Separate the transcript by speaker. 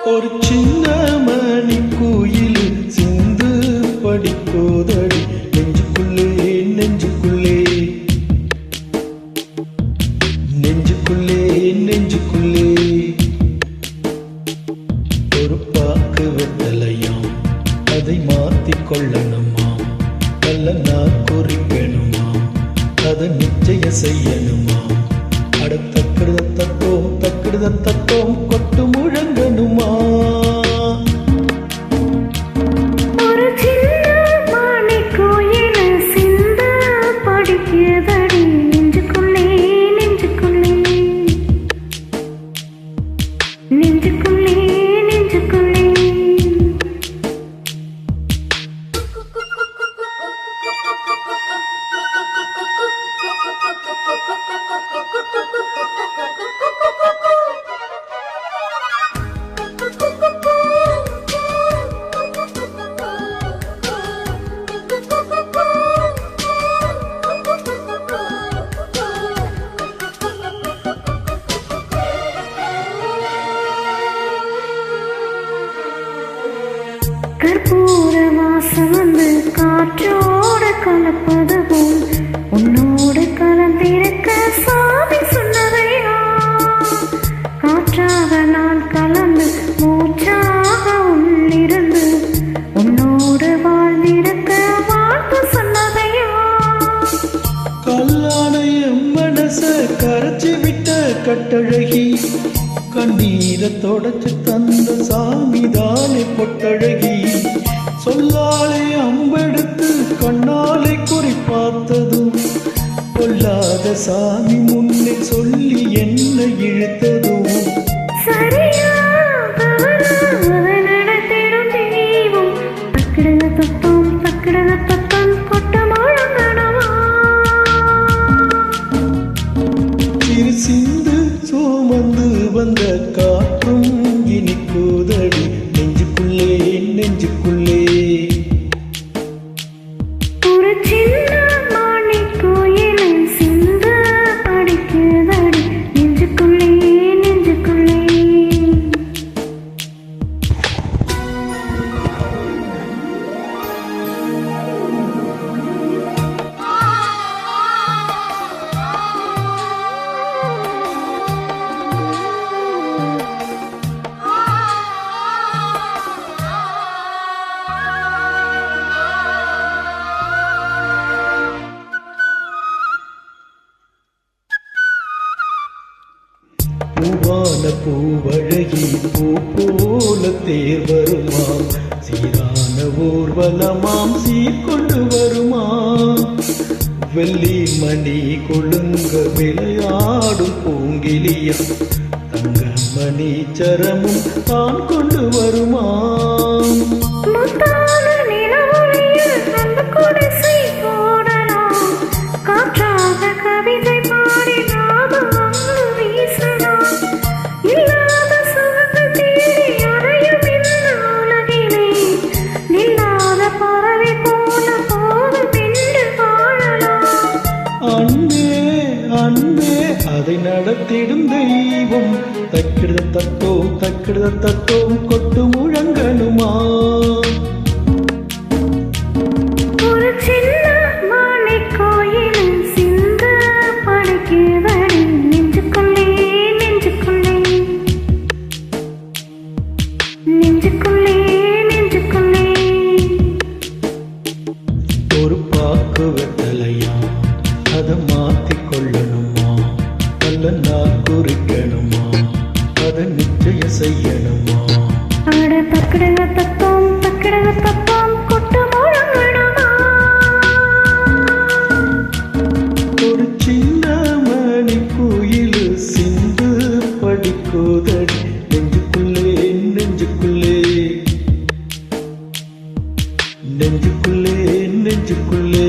Speaker 1: ஒரு சின்ன மணி கோயில் சிந்து படிக்கோதடி நெஞ்சுக்குள்ளே நெஞ்சுக்குள்ளே நெஞ்சுக்குள்ளே நெஞ்சுக்குள்ளே ஒரு பாக்கு வெத்தலையாம் அதை மாத்திக் கொள்ளணுமாம் நல்ல நான் குறிக்கணுமாம் அதை நிச்சயம் செய்யணுமாம் அட தக்கிடுத தத்தோம் கொட்டு முழங்கணுமா
Speaker 2: ஒரு சின்ன மணி கோயில் சிந்து படிக்கதடி நெஞ்சுக்குள்ளே நெஞ்சுக்குள்ளே நெஞ்சுக்குள்ளே நெஞ்சுக்குள்ளே கற்பூர வாசம் வந்து காற்றோடு கலப்பது போல் உன்னோடு கலந்திருக்க சாமி சொன்னதையா காற்றாக நான் கலந்து மூச்சாக உள்ளிருந்து உன்னோடு வாழ்ந்திருக்க வாழ்த்து சொன்னதையா
Speaker 1: கல்லாணையம் மனச கரைச்சி விட்ட கட்டழகி கண்ணீரை தொடச்சு தந்த சாமிதானே பொட்டழகி சொல்லாலே அம்பெடுத்து கண்ணாலை குறிப்பாத்ததும் கொல்லாத சாமி முன்னே சொல்லி என்ன இழுத்ததும்
Speaker 2: சரியா நடத்திடும் தெய்வம் தக்கிடத தத்தம் கொட்ட முழங்கணவா
Speaker 1: சிறு சிந்து சோமந்து வந்த காற்றும் இனிக்குதடி நெஞ்சுக்குள்ளே நெஞ்சுக்குள்ளே
Speaker 2: ஒரு சின்ன மணி கோயில் சிந்து படிக்கதடி நெஞ்சுக்குள்ளே நெஞ்சுக்குள்ளே
Speaker 1: பூவான பூவழகி பூ போல தேர் வருமாம் சீரான ஊர்வலமாம் சீர்கொண்டு வருமாம் வெள்ளி மணி கொழுங்க விளையாடும் பூங்கிலியம் தங்க மணி சரமும் தான் கொண்டு வருமாம்
Speaker 2: முத்தான நிலவொளியில் அந்த குடிசை போடலாம் காற்றாக கவிதை பாடி நாமம் வீசலாம் இல்லாத சுகங்கள் தேடி அறையும் இந்த உலகிலே நில்லாத பறவை போல போதும் என்று வாழலாம்
Speaker 1: அன்பே அன்பே அதை நடத்திடும் தெய்வம் தக்கிடுத தத்தோம் கொட்டு முழங்கணுமா
Speaker 2: ஒரு சின்ன மணி கோயில் சிந்து படிக்கதடி நெஞ்சுக்குள்ளே நெஞ்சுக்குள்ளே நெஞ்சுக்குள்ளே நெஞ்சுக்குள்ளே
Speaker 1: ஒரு பாக்கு வெத்தலையா அதை மாத்திக் கொள்ளணுமா நல்ல நான் குறிக்கணுமா அதை நிச்சயம் செய்யணுமா
Speaker 2: அட தக்கிடத தத்தம் கொட்டு முழங்கணுமா
Speaker 1: ஒரு சின்ன மணி கோயில் சிந்து படிக்கோதடி நெஞ்சுக்குள்ளே நெஞ்சுக்குள்ளே நெஞ்சுக்குள்ளே நெஞ்சுக்குள்ளே